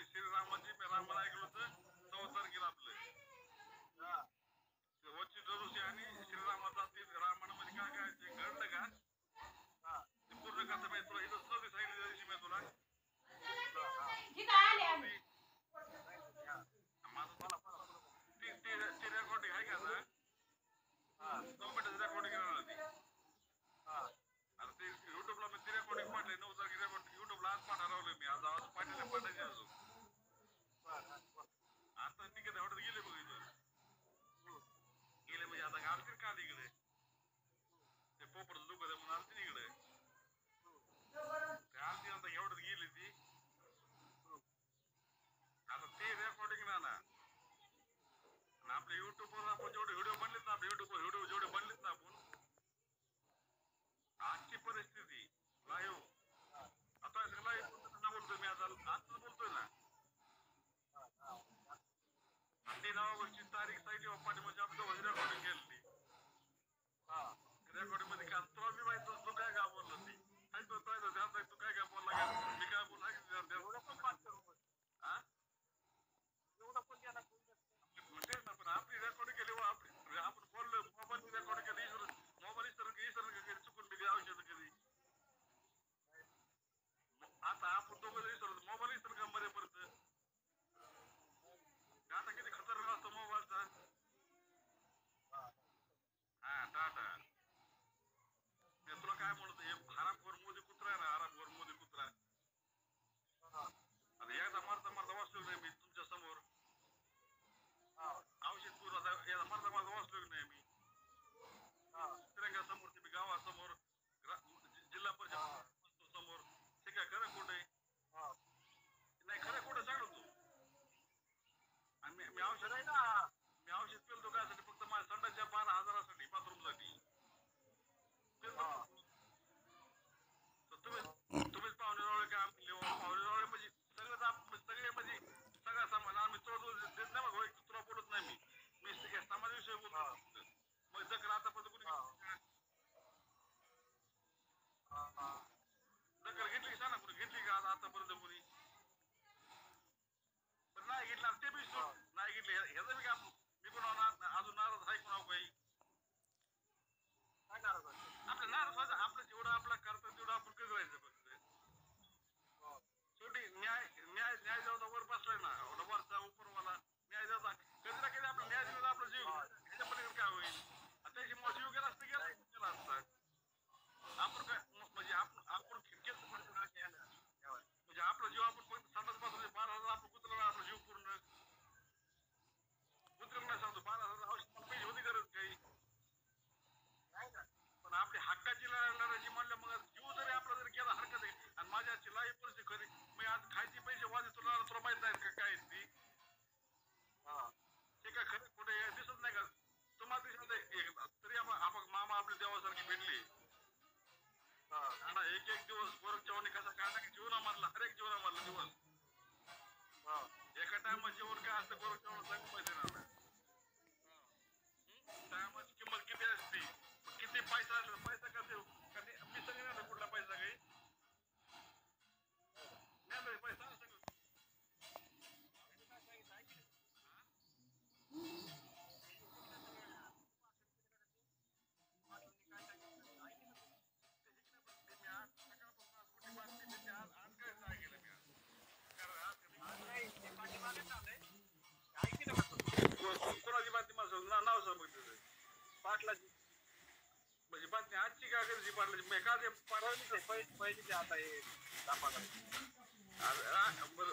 आपली श्रीरामाची रामाला ऐकलं होतं 14 तारखेला आपलं वच्ची जरूसी आणि श्रीरामाचा ते रामानं मध्ये काय काय ते घडलं का ते पूर्ण कथा मी तुला इथं नव्हती सांगितली त्या दिवशी मी तुला ती रेकॉर्डिंग आहे का ना 9 मिनिटाची रेकॉर्डिंग येणार होती आता ते युट्यूबला मी ती रेकॉर्डिंग पाठवली 9 तारखेला युट्यूबला आज पाठवलं मी आज आवाज पाठवायचे अजून आता निघत एवढं गेले बघ इथं गेले म्हणजे आता आलते का इकडे ते पोपरचं दुखत आहे म्हणून आलते इकडे ते आलती आता एवढं गेली ती आता ते रेकॉर्डिंग ना आपल्या युट्यूबवर आपण जेवढे व्हिडिओ बनलेत ना आपल्या युट्यूबवर व्हिडिओ जेवढे बनलेत ना आपण आजची परिस्थिती लाईव्ह आता लाईव्ह बोलतोय मी आता आज बोलतोय ना आणि 9 ऑगस्टची तारीख सांगितली पाठीमध्ये आपलं रेकॉर्डिंग केली रेकॉर्डिंग मध्ये का तुला मी माहिती तू काय काय बोललो ती तू काय काय बोलला मी काय बोलला तेच ना पण आपली रेकॉर्डिंग केली आपण बोललो मोबाईल रेकॉर्डिंग केली मोबाईल इसरून चुकून मी औषध कधी आता आपण दोघं इसरतो मोबाईल इसर का मध्ये पडत आता किती खतरनाक असतो मोबाईलचा हा टाटा मी तुला काय म्हणतो हरामखोर मोदी कुत्रा आहे ना हरामखोर मोदी कुत्रा आता एकदा मारता वाचलो नाही मी तुमच्या समोर औषध पूर्ण एकदा मारता वाचलो नाही मी तिरंगा समोर तुम्ही गावासमोर जिल्हा परिषद समोर ते काय खरं खोटं आहे नाही खरं खोटं सांग तू आणि मी औषध आहे ना मी औषध पेलतो कायसाठी फक्त माझ्या संडाच्या 12,000साठी बाथरूमसाठी तुम्हीच पाहुणे काय पाहुणे म्हणजे सगळे म्हणजे सगळा समाज आम्ही देत नाही बघ तुला बोलत नाही मी समाजाविषयी बोलतो मग जर आतापर्यंत कुणी दखल घेतली का ना कुणी घेतली का आतापर्यंत कुणी पण नाही घेतला ते बी नाही घेतले ह्याचं बी का मी पण अजून नाराज आहे कोणाव काही आपलं नाराज व्हायचं आपलं जेवढं आपला करतो तेवढं आपण कधी राहायचं फक्त शेवटी न्याय जेवढा वर बसलाय ना एवढा वरचा उपरवाला न्याय जेवढा कधी ना कधी आपला न्याय दिला आपला जीव ह्याच्या पलीकडे काय होईल त्याची मग जीव गेला असतं गेला असता आपण काय म्हणजे आपण खिडकीत म्हणजे आपला जीव आपण फक्त संडास बसले 12,000 आपण कुत्रा आपला जीव पूर्ण कुत्रा नाही सांगतो 12,000 औषध पैसे होती गरज काही पण आपली हक्काची लढायची म्हणलं मग जीव जरी आपला जरी गेला हरकत आहे आणि माझ्या आजची लाईफ परिस्थिती खरी मी आज खायची पैसे वाजे तुला माहित नाही का काय ती ते काय खरं कुठे दिसत नाही का तुम्हाला दिसत तरी आपण मामा आपल्या देवासारखी भेटली एक दिवस गोरख चव्हाणी कसा काढला की जीवना मारला हर एक जीवना मारला दिवस एका टायमात जेवण काय असतं गोरख चव्हाण सांगू माहिती ना टायमाची किंमत किती असते किती पैसा पैसा कसे मी सगळे ना कुठला पैसा काही पैसा कोणाची बातमी माझं नाव सांगितलं पाटलाची म्हणजे बातमी आजची काय करायची पाटलाची का ते पहिली आता हे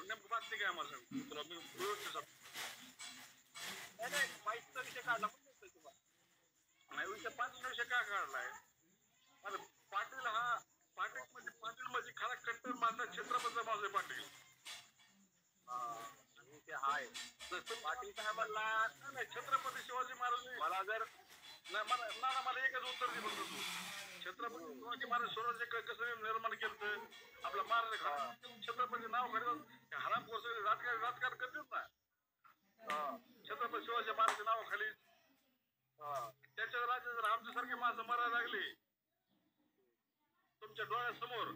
नेमकं बातमी काय मला सांग तुला मी व्यवस्थित नाही माहितीचा विषय काढला नाही विषय पाटील विषय काय काढलाय पाटील हा पाटील म्हणजे खरा कट्टर माझा छत्रपती माझे पाटील ते हाय पाटील साहेबांना नाही छत्रपती शिवाजी महाराज मला जर मला एकच उत्तर दे म्हणतो तू छत्रपती शिवाजी महाराज स्वराज्य कसं निर्माण केलं आपला महाराज छत्रपती नाव खरेदी हरामखोर सगळे राजकारण करतात ना छत्रपती शिवाजी महाराज नावाखाली त्याच्या राज्यात जर आमच्यासारखे माणसं मरायला लागले तुमच्या डोळ्यासमोर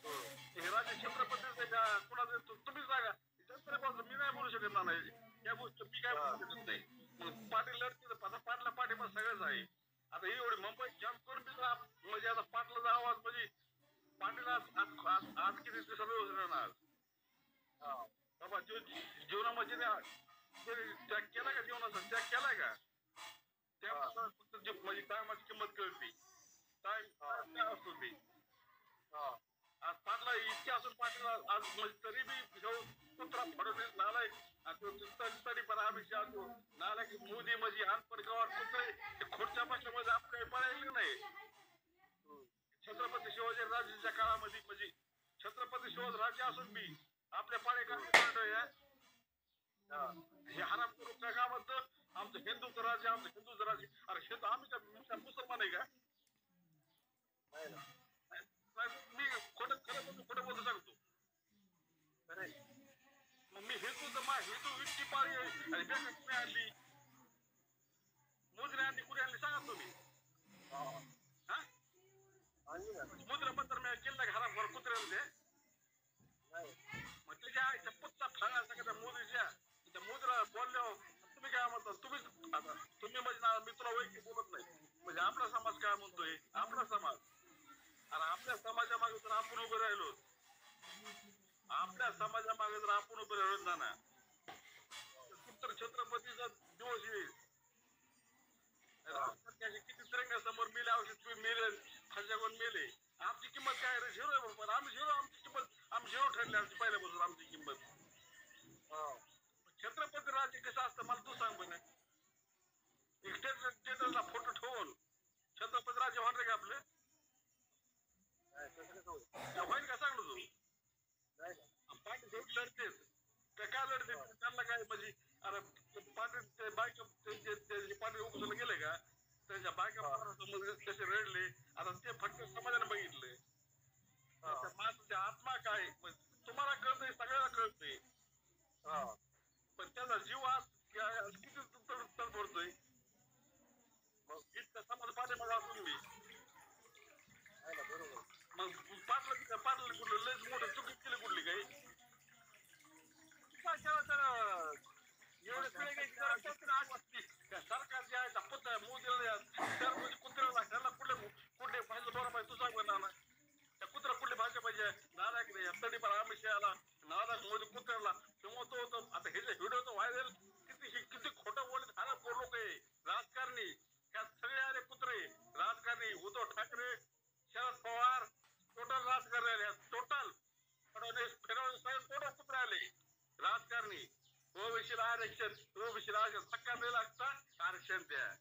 हे राज्य छत्रपती का कुणाचं तुम्हीच सांगा मी नाही बोलू शकत ना नाही या गोष्टी मी काय बोलू शकत नाही. मग पाटील लढतील आता पाटला पाठिंबा सगळंच आहे. आता ही एवढी मुंबई जम्प करून म्हणजे आता पाटलाचा आवाज म्हणजे पाटील आज किती दिवसाला राहणार बाबा जीवनामध्ये त्याग केला का जीवनाचा त्याग केलाय का त्या फक्त म्हणजे टायमाची किंमत कळते टाइम काय असतो ती आज पाटला इतके असून पाटील आज म्हणजे तरी बी कुत्रा फडणवीस नालायक तरी पण अपेक्षा असतो नालायक मोदी म्हणजे अनपड गावात कुत्रे खोडच्या भाषेमध्ये आपण काही पळायला नाही. छत्रपती शिवाजी राजेच्या काळामध्ये म्हणजे छत्रपती शिवाजी राजे असून बी आपल्या पाडे हे हराम करून त्या गावात आमचं हिंदूचं राज्य आमचं हिंदूचं राज्य अरे हिंदू आम्ही काय मुसलमान आहे का मी खोटं खोटं बोलतो सांगतो मग मी हिंदू इतकी पाळी आहे आणि बॅग कुणी आणली मोजरी आणली कुणी आणली सांगा तुम्ही मुद्रा पत्र मी केलं का हराम करून कुत्र्यामध्ये मग त्याच्या आईच्या पुत्ता फळायचा का त्या मोदीच्या त्या मुद्रा बोलल्यावर तुम्ही काय म्हणता तुम्ही म्हणजे मी तुला वैयक्तिक बोलत नाही म्हणजे आपला समाज काय म्हणतोय आपला समाज आणि आपल्या समाजामागे जर आपण उभे राहिलो आपल्या समाजामागे जर आपण उभे राहिलो ना तर छत्रपतीचा दिवस येईल किती तिरंग्यासमोर मेले औषध मेले खालच्याकडून मेले आमची किंमत काय रे झिरो आहे पण आम्ही झिरो आमची ठरली आमची पहिल्यापासून आमची किंमत छत्रपती राज्य कसं असतं मला तू सांग पण स्टेटसला फोटो ठेवून छत्रपती राज्य होणार का आपलं होईल का सांगलो तू पाटील लढतेच त्या काय लढते त्यांना काय म्हणजे अरे पाटील बायका पाटील उकसून गेले का त्यांच्या बायका कसे रडले आता ते फक्त समाजाने बघितले माणसाची आत्मा काय तुम्हाला कळतंय सगळ्याला कळतंय पण त्याचा जीव आज किती तडफडतोय मग इतका समाज पाठीमागे असून मी मग पाटलं कुठलं लयच मोठं चुकी केली कुठली काही काय केलं तर एवढे पिढे सरकार जे आहे पुत्र मोदीला म्हणजे कुत्र्याला त्याला कुठले पाहिजे बरोबर पाहिजे तुझा पण त्या कुत्रा कुठली भाषा पाहिजे नारायक नाही तडी पण अमित शहाला नारायक मोदी कुत्र्याला तेव्हा तो होतो आता हे जे व्हिडिओ तो व्हायरल किती खोटं बोलत हा लोक आहे राजकारणी ह्या सगळे आले कुत्रे राजकारणी उद्धव ठाकरे शरद पवार टोटल राजकारणी टोटल फडणवीस टोटल कुत्रे आले राजकारणी ओबीसीला आरक्षण ओबीसीला आरक्षण धक्का दिला असता आरक्षण द्या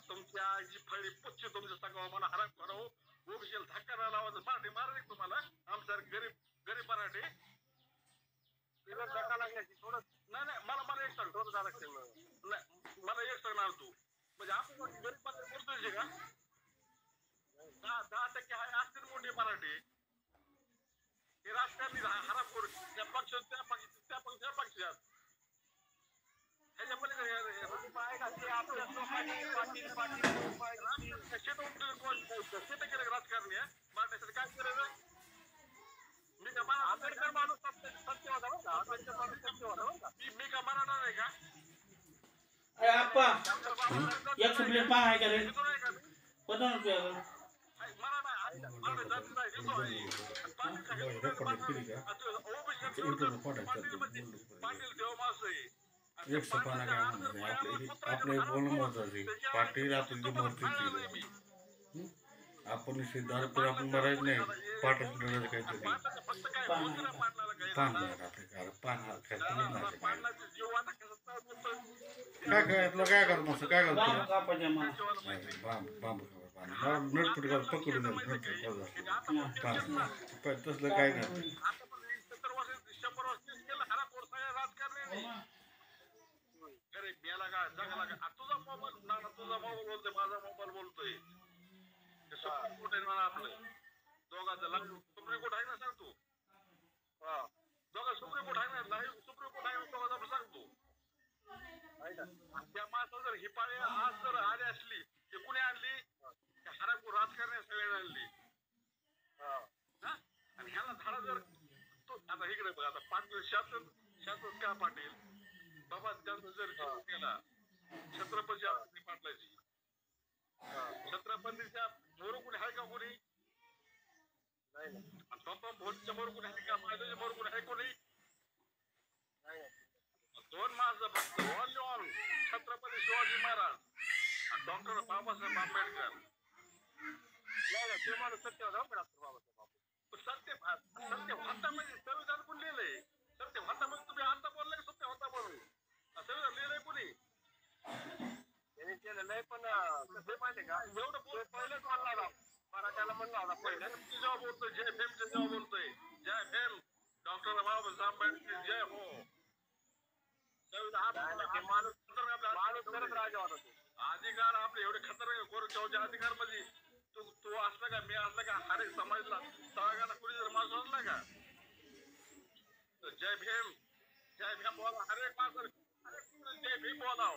तुमच्या जी फळी पुच्छ तुमच्या सगळं मला हराम करावं ओबीसीला धक्का नाही लावायचं मराठी मारा तुम्हाला आमच्या गरीब मराठी धक्का लागण्याची थोडं नाही मला एक सांग थोडं झालं नाही मला एक सांगणार तू म्हणजे आपण गरीब मराठी बोलतोय का 10% आहे असतील मोठे मराठी हे राजकारणी हराम करून त्या पक्षात ह्याच्या पलीकडे आपल्या राजकारणी आहे मराठ्यासाठी काय करायचं मी का मला आंबेडकर माणूस सत्य होता मी का मराठा नाही का आपले बोलणं महत्वाचे पाटील आपली मरतील आपण सिद्धार्थ आपण मरायच नाही पाठात लढायचं काहीतरी काय तुला काय करतो मस्त काय करतो नटपट कर पकडून तसलं काय नाही तुझा मोबाईल बोलतोय माझा मोबाईल बोलतोय सुप्रीम कोर्ट आहे म्हणा आपलं दोघांचं लागू सुप्रीम कोर्ट आहे ना सांगतो दोघा सुप्रीम कोर्ट आहे ना नाही सुप्रीम कोर्ट आहे दोघांचं आपण सांगतो त्या माणसाला जर ही पाळी आज जर आली असली ते कुणी आणली हराम राजकारणी सगळ्यांनी आणली आणि ह्याला झाडा जर आता इकडे बघ आता पाटील शाश्वत का पाटील बाबा त्यांचा जर जीव केला छत्रपती आबासाहेब पाटलाची छत्रपतीच्या मोर कोणी आहे का कोणी बाप्पा भोटच्या मोर कोणी आहे का माझ्याच्या मोर कोणी आहे कोणी दोन माणसं फक्त only on Chhatrapati Shivaji Maharaj doctor Babasaheb Ambedkar ते माणूस सत्य होता डॉक्टर बाबासाहेब सत्य भारतामध्ये संविधान कोण लिहिलंय सत्य भारतामध्ये तुम्ही आता बोललाय सत्य होता म्हणून संविधान लिहिलंय कोणी त्याने केलेलं आहे पण कसं माहितीये का एवढं पहिलेच म्हणला मराठ्याला म्हणला होता पहिले जेव्हा बोलतोय जय भीमचे जेव्हा बोलतोय जय भीम डॉक्टर बाबासाहेब आंबेडकर जय हो माणूस करत राजा होता अधिकार आपले एवढे खतरनाक गोरक्षाचे अधिकार म्हणजे तू असला का मी असला का हर एक समाजला सगळ्यांना कुणी जर माणूस असला का जय भीम बोला हर एक माणसं जय भीम बोलाव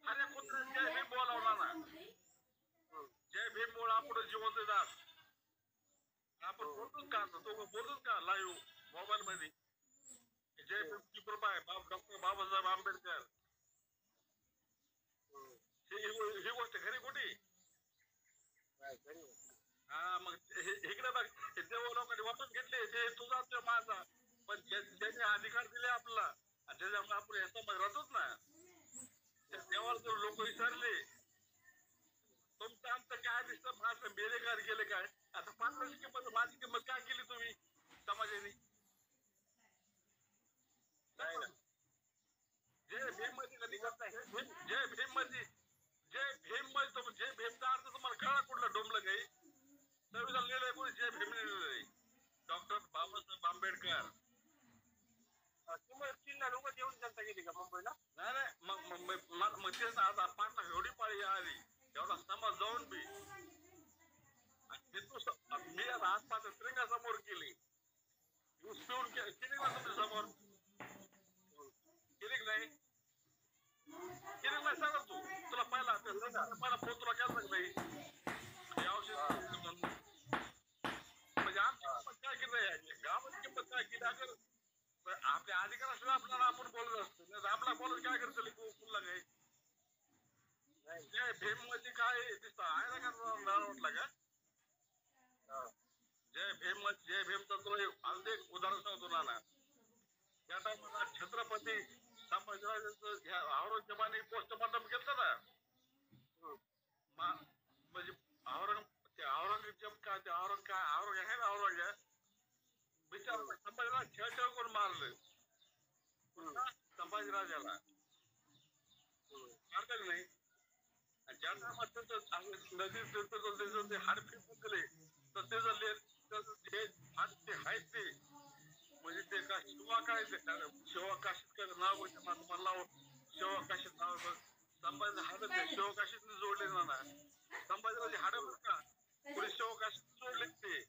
हर एक कुत्र जय भीम बोलावला ना जय भीम मुळे आपण जिवंत दास आपण बोलतोच का तो बोलतोच का लाईव्ह मोबाईल मध्ये जय भीमची कृपा आहे डॉक्टर बाबासाहेब आंबेडकर ही गोष्ट खरी खोटी हा मग इकडे बघ देव लोकांनी वाटून घेतले ते तुझा तो माझा पण ज्यांनी अधिकार दिले आपल्याला त्याच्यामुळे आपण ह्या समाज राहतोच ना त्या देवाला जर लोक विचारले तुमचं आमचं काय दिसतं माझं बेरेकार गेले काय आता पाचची किंमत माझी किंमत काय केली तुम्ही समाजाने जय भीम मध्ये कधी करताय जय भीम मध्ये जय भीमचा अर्थ तुम्हाला कळला कुठला डोंबलं काही संविधान लिहिलंय कोणी जय भीम लिहिलंय डॉक्टर बाबासाहेब आंबेडकर किल्ला लोक येऊन जनता गेली का मुंबईला नाही मग तेच आता पाच एवढी पाळी आली एवढा समाज जाऊन बी मी आसपास त्रिंगा समोर केली पिऊन केली ना तुमच्या समोर केली नाही केली नाही सांगा तू तुला पहिला फोन तुला केला नाही म्हणजे आमची किंमत काय केली गावाची किंमत काय केली अगर आपल्या अधिकाराशिवाय आपल्याला आपण बोलत असतो नाही आपला बोलत काय करतो कुठला काही जय भीम मध्ये काय दिसत आहे ना का वाटला का जय भीमचा तुला अनेक उदाहरण सांगतो ना त्या टाइमला छत्रपती संभाजीराजांचं औरंगजेबाने पोस्टमॉर्टम केलं ना म्हणजे औरंगजेब काय ते औरंग आहे ना औरंगजेब बिचार संभाजीराज खेळ करून मारलं संभाजीराजाला मारलं की नाही ज्या टायमात नदी ते हाड फिरले तर ते आहेत ते म्हणजे ते का शिवा काय शिवा काशीत नाव मला शिवा काशीत नाव संभाजी हाड शिवा काशीत जोडले ना संभाजीराजे हाड का पुढे शिवा काशीत जोडले ते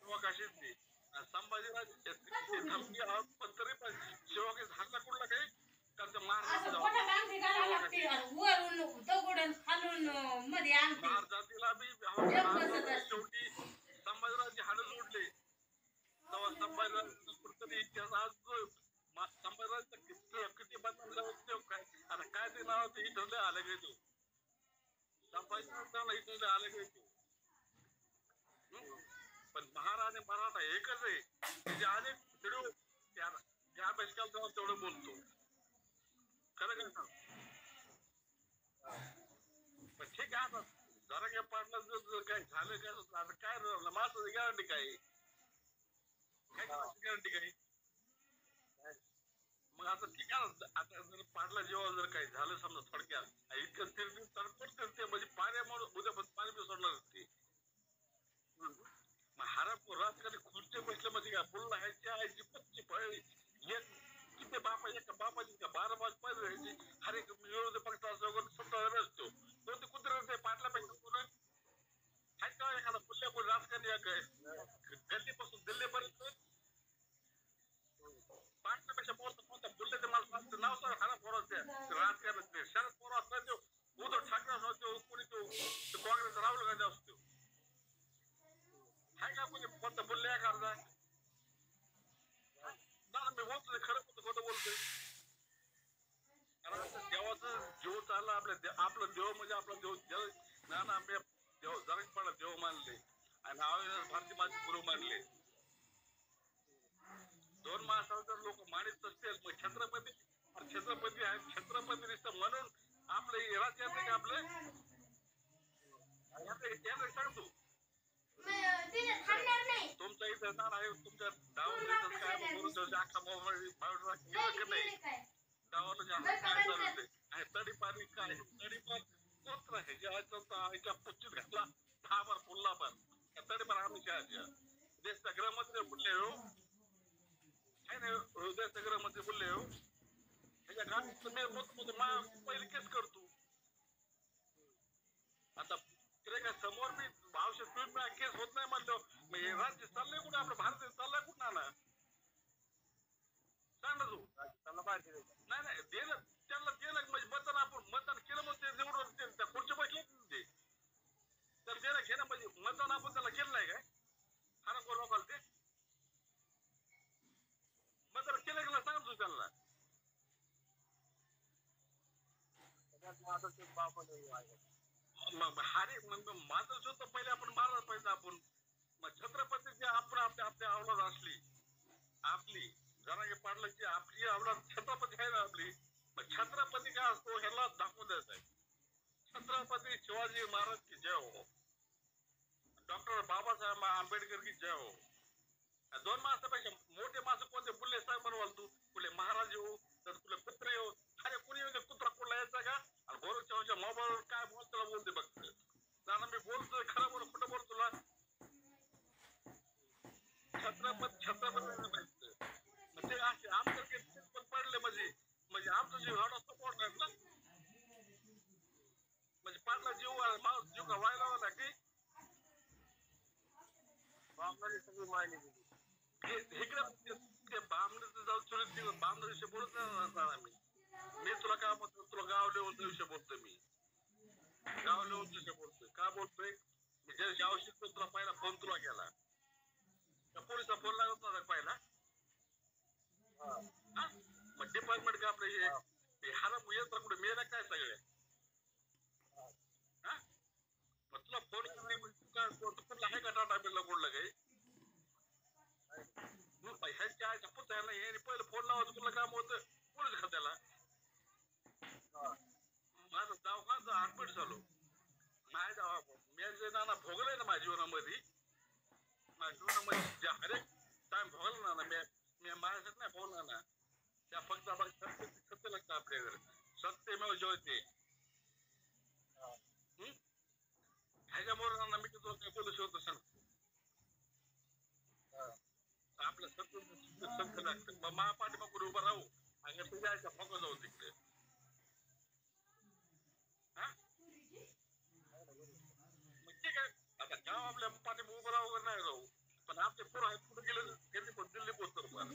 शिवा काशीतली संभाजीराज धमकी पण तरी पण शिवा काही झाला कुठला काही त्यांचं महार बी शेवटी संभाजीराजे हाड जोडले तेव्हा संभाजीराज कुठतरी इतिहास आज संभाजीराज किती बदनाम उपयोग काय आता काय ते नाव ते इथले आले गे तू संभाजीराज इथले आले गे तू पण महार आणि मराठा एकच आहे त्याचे अनेक व्हिडिओ त्या अभ्यासकाला तेव्हा तेवढं बोलतो खरं काय सांग पण ठीक आहे आता जरा काय पाडलं जर काय झालं काय आता काय माझं गॅरंटी काय गॅरंटी काही मग आता ठीक आहे आता जर पाडला जेव्हा जर काही झालं समजा थोडक्यात इतकं ते म्हणजे पाण्यामुळे उद्या पण पाणी बी सोडणार ते हारापूर राजकारणी खुर्चे बसले म्हणजे काय बोलला ह्याची आईची पत्ती फळली एक किती बापाची का 12 पाच पैसे व्हायची हर एक विरोधी पक्ष असतो स्वतः असतो तो ते कुत्रे पाटलापेक्षा कोण हाय का एखादा पुल्ल्या कोण राजकारणी गल्लीपासून दिल्लीपर्यंत पाटलापेक्षा बोलतो बुल्ल्याचे मला नाव सर हारा पोराचं राजकारणात शरद पवार असतो तो उद्धव ठाकरे असतो कोणी तो काँग्रेस राहुल गांधी असतो हाय का कोणी कोणता बुल्ल्या करता बोलतोय खरं बोलतो खोटं बोलतोय कारण आता देवाचं जीव चालला आपलं देव म्हणजे आपला देव ना ना आम्ही देव जरा पण देव मानले आणि अविनाश भारती माझे गुरु मानले 2 माणसाला जर लोक मानित असतील मग छत्रपती आहेत छत्रपती नुसतं म्हणून आपलं राज्य येते का आपलं सांगतो तुमच्या इथं ना आहे तुमच्या गावात काय करून अख्खा मोबाईल केलं नाही गावाला काय चालू आणि तडीपाणी काय तडीपार कोत्र आहे जे आईच्या पुच्चीत घातला 10 बार फुलला पण तडीपार आम्ही शाळेच्या देशच्या गृहमंत्री बोलले हो आहे ना हृदयाच्या गृहमंत्री बोलले हो त्याच्या गाडीचं मी बोलतो पहिली केस करतो आता तिथे काय समोर मी औषध पिऊन केस होत नाही म्हणलो मग हे राज्य चाललंय कुठं आपलं भारत चाललंय कुठं ना सांग ना तू नाही नाही दिलं त्यांना दिलं म्हणजे मतदान केलं मग ते निवडून त्या खुर्ची बसले ते तर दिलं घेणं म्हणजे मतदान आपण त्याला केलं नाही काय हा ना कोण लोकांना ते मतदान केलं गेलं सांग तू त्यांना मग हारे माझं सुद्धा पहिले आपण मारलं पाहिजे आपण मग छत्रपतीची आपण आपल्या अवलाद असली आपली जरा पाडलं की आपली अवलाद छत्रपती आहे ना आपली मग छत्रपती काय असतो ह्याला दाखवून द्यायचा आहे छत्रपती शिवाजी महाराज की जय हो डॉक्टर बाबासाहेब आंबेडकर की जय हो 2 माणसापेक्षा मोठे माणसं कोणते फुले साहेब बनवाल तू फुले महाराज येऊ तर तुला कुत्रे येऊ अरे कोणी कुत्रा कुठला यायचा का आणि बोलच्या मोबाईलवर काय बोलतो बोलते बघ ना मी बोलतोय खरं बोल कुठं बोलतो तुला छत्रपती म्हणजे असे आमच्याकडे पण पडले म्हणजे आमचं जीव एवढा सपोर्ट नाही ना म्हणजे पाडला जीव का व्हायला वाला की बामणारी सगळी माहिती दिली इकडे बामणीचं जाऊ चुलीत बामणा विषयी बोलत नाही आम्ही मी तुला काय म्हणतो तुला गाव लेवलचा विषय बोलतोय मी गाव लेवलचा विषय बोलतोय का बोलतोय मी ज्या आवश्यक तुला पहिला फोन तुला केला पोलिसचा फोन लागत नव्हता पहिला मग डिपार्टमेंट का आपलं हे हारा येत कुठे मेला काय सगळे मग तुला फोन करायला कुठला आहे का टाटा बिल्ला कुठला काही ह्याच्या आयच्या पुत्या हे पहिलं फोन लावायचं कुठलं काम होतं पोलीस खात्याला माझं दवाखाना ऍडमिट झालो माझ्या मी जे नाना भोगलंय ना माझ्या जीवनामध्ये जे हरेक टाइम भोगला ना मी माझ्यासाठी नाही भोगला ना त्या फक्त सत्य लागतं आपल्याकडे सत्यमेव जयते ह्याच्यामुळे ना मी तुला काय बोलू शकतो सांग आपलं सत्य लागतं मग महापाठी मग उभं राहू आणि तुझ्या आयच्या फोकस जाऊ तिकडे मग ठीक आहे आता गाव आपल्या पाठी उभं राहू वगैरे नाही राहू पण आपले पोरं आहेत कुठे गेले त्यांनी पण दिल्ली पोहोचतो मला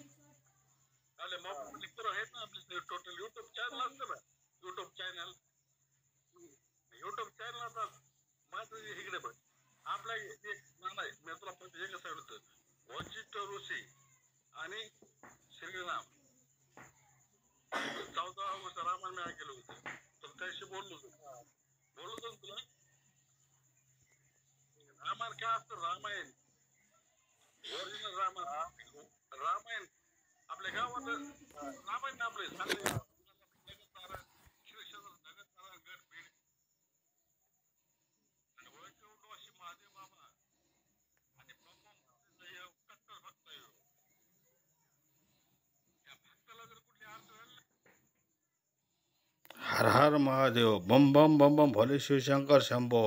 आपल्या मोबाईल पोरं आहेत ना आपले टोटल युट्यूब चॅनल असतं ना युट्यूब चॅनल आता माझं इकडे बघ आपला एक नाना आहे मी तुला पहिले एकच सांगितलं होतं वचिष्ठ ऋषी आणि श्रीराम 14 ऑगस्ट रामायण मी ऐकलं होतं तर त्याशी बोललो होतो तुला रामायण काय असतं रामायण ओरिजिनल रामायण आपल्या गावात रामायण आपले सांगले महादेव बाबा आणि कट्टर भक्त या भक्ताला जर कुठली अर्थ हर हर महादेव बम बम बम बम भोले शिवशंकर शंभो.